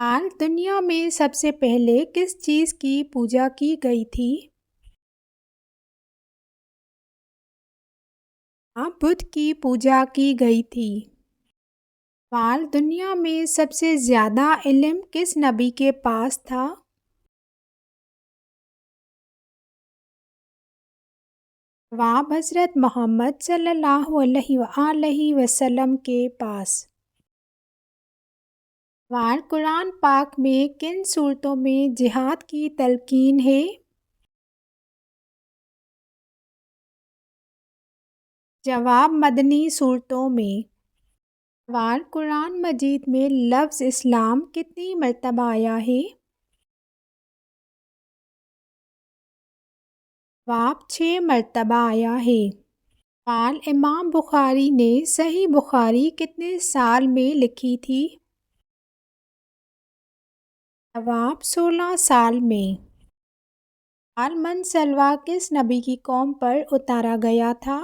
حال دنیا میں سب سے پہلے کس چیز کی پوجا کی گئی تھی؟ بدھ کی پوجا کی گئی تھی۔ سوال دنیا میں سب سے زیادہ علم کس نبی کے پاس تھا؟ جواب حضرت محمد صلی اللہ علیہ وآلہ وسلم کے پاس۔ سوال قرآن پاک میں کن صورتوں میں جہاد کی تلقین ہے؟ جواب مدنی صورتوں میں۔ سوال قرآن مجید میں لفظ اسلام کتنی مرتبہ آیا ہے؟ جواب 6 مرتبہ آیا ہے۔ سوال امام بخاری نے صحیح بخاری کتنے سال میں لکھی تھی؟ جواب 16 سال میں۔ سوال من سلویٰ کس نبی کی قوم پر اتارا گیا تھا؟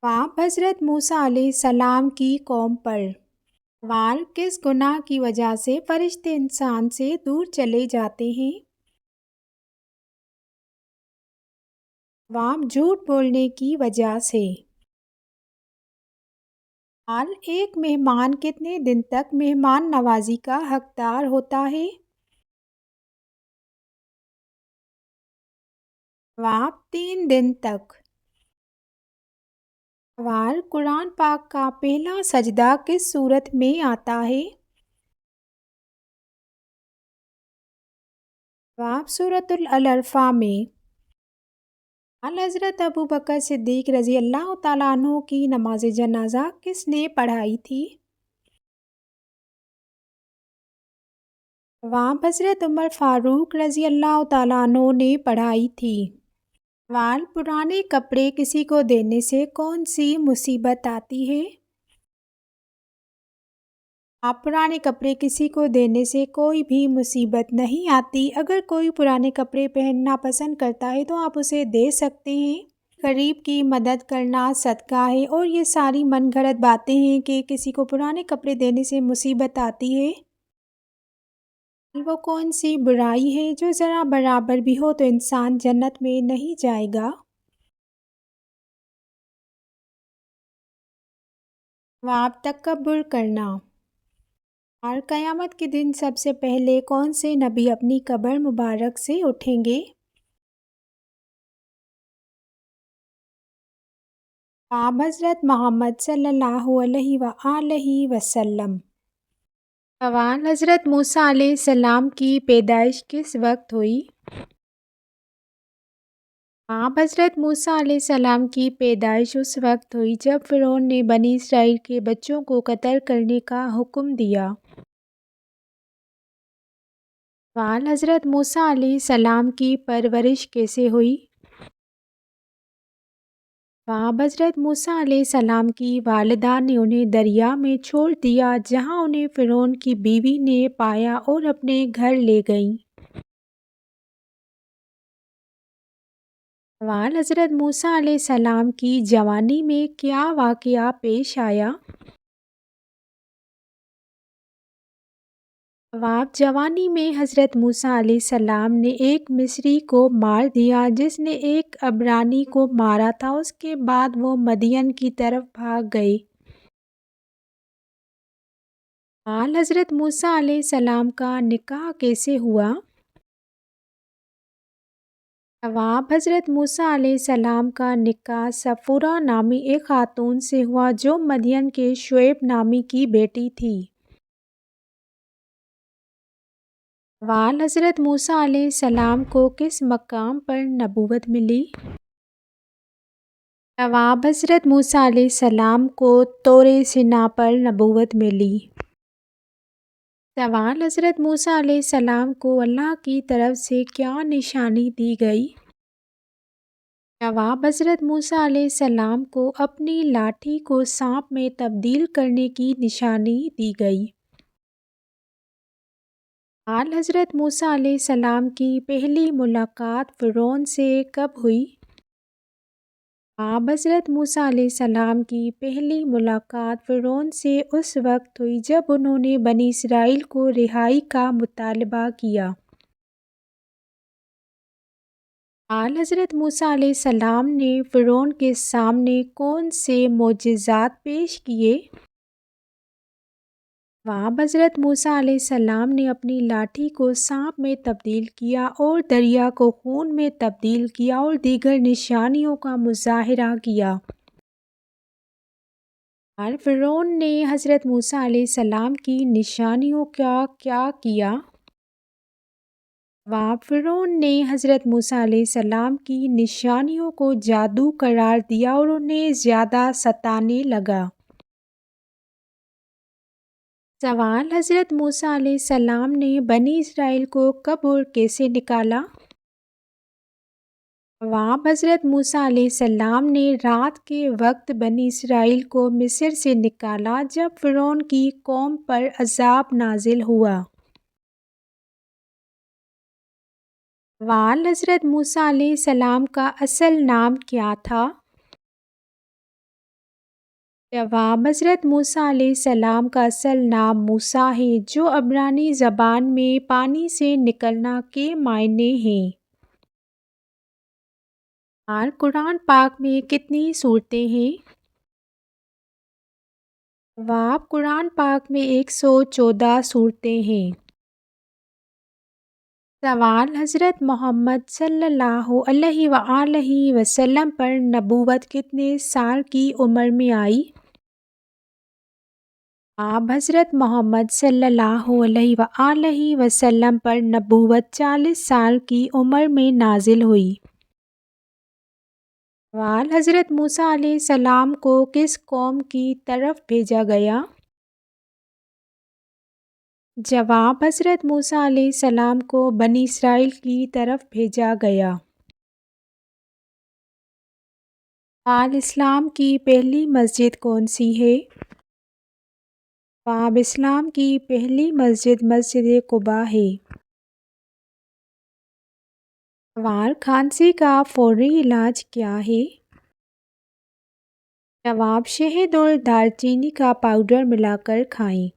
جواب حضرت موسیٰ علیہ السلام کی قوم پر۔ سوال کس گناہ کی وجہ سے فرشتے انسان سے دور چلے جاتے ہیں؟ جواب جھوٹ بولنے کی وجہ سے۔ سوال ایک مہمان کتنے دن تک مہمان نوازی کا حقدار ہوتا ہے؟ جواب 3 دن تک۔ سوال قرآن پاک کا پہلا سجدہ کس صورت میں آتا ہے؟ جواب سورۃ العلق میں۔ حضرت ابوبکر صدیق رضی اللہ تعالیٰ عنہ کی نماز جنازہ کس نے پڑھائی تھی؟ جواب حضرت عمر فاروق رضی اللہ تعالیٰ عنہ نے پڑھائی تھی۔ سوال پرانے کپڑے کسی کو دینے سے کون سی مصیبت آتی ہے؟ پرانے کپڑے کسی کو دینے سے کوئی بھی مصیبت نہیں آتی۔ اگر کوئی پرانے کپڑے پہننا پسند کرتا ہے تو آپ اسے دے سکتے ہیں۔ غریب کی مدد کرنا صدقہ ہے، اور یہ ساری من گھڑت باتیں ہیں کہ کسی کو پرانے کپڑے دینے سے مصیبت آتی ہے۔ وہ کون سی برائی ہے جو ذرا برابر بھی ہو تو انسان جنت میں نہیں جائے گا؟ جواب تکبر کرنا۔ اور قیامت کے دن سب سے پہلے کون سے نبی اپنی قبر مبارک سے اٹھیں گے؟ جواب حضرت محمد صلی اللہ علیہ وآلہ وسلم۔ سوال حضرت موسیٰ علیہ السلام کی پیدائش کس وقت ہوئی؟ جواب حضرت موسیٰ علیہ السلام کی پیدائش اس وقت ہوئی جب فرعون نے بنی اسرائیل کے بچوں کو قتل کرنے کا حکم دیا۔ سوال حضرت موسیٰ علیہ السلام کی پرورش کیسے ہوئی؟ جواب حضرت موسیٰ علیہ السلام کی والدہ نے انہیں دریا میں چھوڑ دیا، جہاں انہیں فرعون کی بیوی نے پایا اور اپنے گھر لے گئیں۔ سوال حضرت موسیٰ علیہ السلام کی جوانی میں کیا واقعہ پیش آیا؟ جواب جوانی میں حضرت موسیٰ علیہ السلام نے ایک مصری کو مار دیا جس نے ایک عبرانی کو مارا تھا۔ اس کے بعد وہ مدین کی طرف بھاگ گئے۔ سوال حضرت موسیٰ علیہ السلام کا نکاح کیسے ہوا؟ جواب حضرت موسیٰ علیہ السلام کا نکاح صفورہ نامی ایک خاتون سے ہوا جو مدین کے شعیب نامی کی بیٹی تھی۔ سوال حضرت موسیٰ علیہ السلام کو کس مقام پر نبوت ملی؟ جواب حضرت موسیٰ علیہ السلام کو طور سینا پر نبوت ملی۔ سوال حضرت موسیٰ علیہ السلام کو اللہ کی طرف سے کیا نشانی دی گئی؟ جواب حضرت موسیٰ علیہ السلام کو اپنی لاٹھی کو سانپ میں تبدیل کرنے کی نشانی دی گئی۔ سوال حضرت موسیٰ علیہ السلام کی پہلی ملاقات فرعون سے کب ہوئی؟ آپ حضرت موسیٰ علیہ السلام کی پہلی ملاقات فرعون سے اس وقت ہوئی جب انہوں نے بنی اسرائیل کو رہائی کا مطالبہ کیا۔ آل حضرت موسیٰ علیہ السلام نے فرعون کے سامنے کون سے معجزات پیش کیے؟ وہاں حضرت موسیٰ علیہ السلام نے اپنی لاٹھی کو سانپ میں تبدیل کیا اور دریا کو خون میں تبدیل کیا اور دیگر نشانیوں کا مظاہرہ کیا۔ اور فرعون نے حضرت موسیٰ علیہ السلام کی نشانیوں کا کیا کیا؟ وہاں فرعون نے حضرت موسیٰ علیہ السلام کی نشانیوں کو جادو قرار دیا اور انہیں زیادہ ستانے لگا۔ سوال: حضرت موسیٰ علیہ السلام نے بنی اسرائیل کو کب اور کیسے نکالا؟ جواب: حضرت موسیٰ علیہ السلام نے رات کے وقت بنی اسرائیل کو مصر سے نکالا جب فرعون کی قوم پر عذاب نازل ہوا۔ سوال: حضرت موسیٰ علیہ السلام کا اصل نام کیا تھا؟ جواب: حضرت موسیٰ علیہ السلام کا اصل نام موسیٰ ہے جو عبرانی زبان میں پانی سے نکلنا کے معنی ہیں۔ اور قرآن پاک میں کتنی سورتیں ہیں؟ جواب: قرآن پاک میں 114 سورتیں ہیں۔ سوال: حضرت محمد صلی اللہ علیہ وآلہ وسلم پر نبوت کتنے سال کی عمر میں آئی؟ جواب: حضرت محمد صلی اللہ علیہ وآلہ وسلم پر نبوت 40 سال کی عمر میں نازل ہوئی۔ سوال: حضرت موسیٰ علیہ السلام کو کس قوم کی طرف بھیجا گیا؟ جواب: حضرت موسیٰ علیہ السلام کو بنی اسرائیل کی طرف بھیجا گیا۔ سوال: اسلام کی پہلی مسجد کون سی ہے؟ جواب: اسلام کی پہلی مسجد مسجد قباء ہے۔ سوال: کھانسی کا فوری علاج کیا ہے؟ جواب: شہد اور دار چینی کا پاؤڈر ملا کر کھائیں۔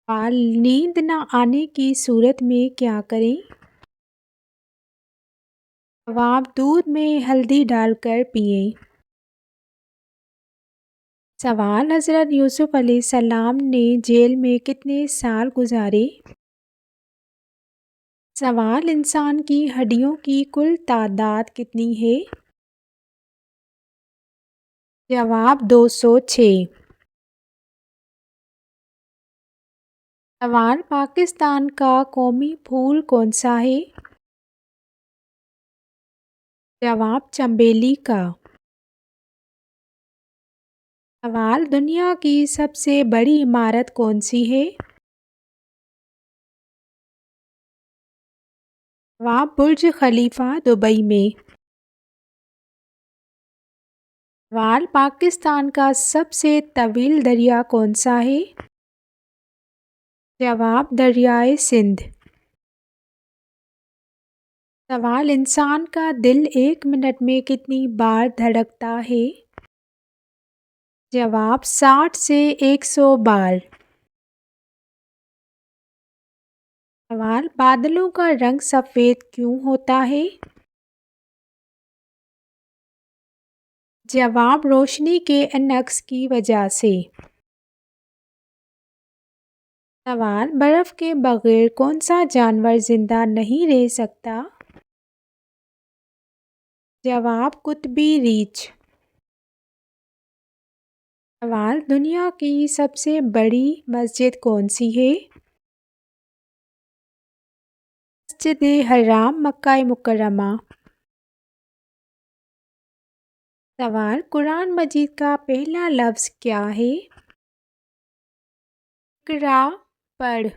سوال: نیند نہ آنے کی صورت میں کیا کریں؟ جواب: دودھ میں ہلدی ڈال کر پئیں۔ سوال: حضرت یوسف علیہ السلام نے جیل میں کتنے سال گزارے؟ سوال: انسان کی ہڈیوں کی کل تعداد کتنی ہے؟ جواب: 206۔ سوال: پاکستان کا قومی پھول کون سا ہے؟ جواب: چنبیلی کا۔ سوال: دنیا کی سب سے بڑی عمارت کون سی ہے؟ جواب: برج خلیفہ دبئی میں۔ سوال: پاکستان کا سب سے طویل دریا کون سا ہے؟ جواب: دریائے سندھ۔ سوال: انسان کا دل 1 منٹ میں کتنی بار دھڑکتا ہے؟ جواب: 60 سے 100 بار۔ سوال: بادلوں کا رنگ سفید کیوں ہوتا ہے؟ جواب: روشنی کے انعکاس کی وجہ سے۔ سوال: برف کے بغیر کون سا جانور زندہ نہیں رہ سکتا؟ جواب: قطبی ریچھ۔ سوال: دنیا کی سب سے بڑی مسجد کون سی ہے؟ مسجد حرام، مکہ مکرمہ۔ سوال: قرآن مجید کا پہلا لفظ کیا ہے؟ اقرا، پڑھ۔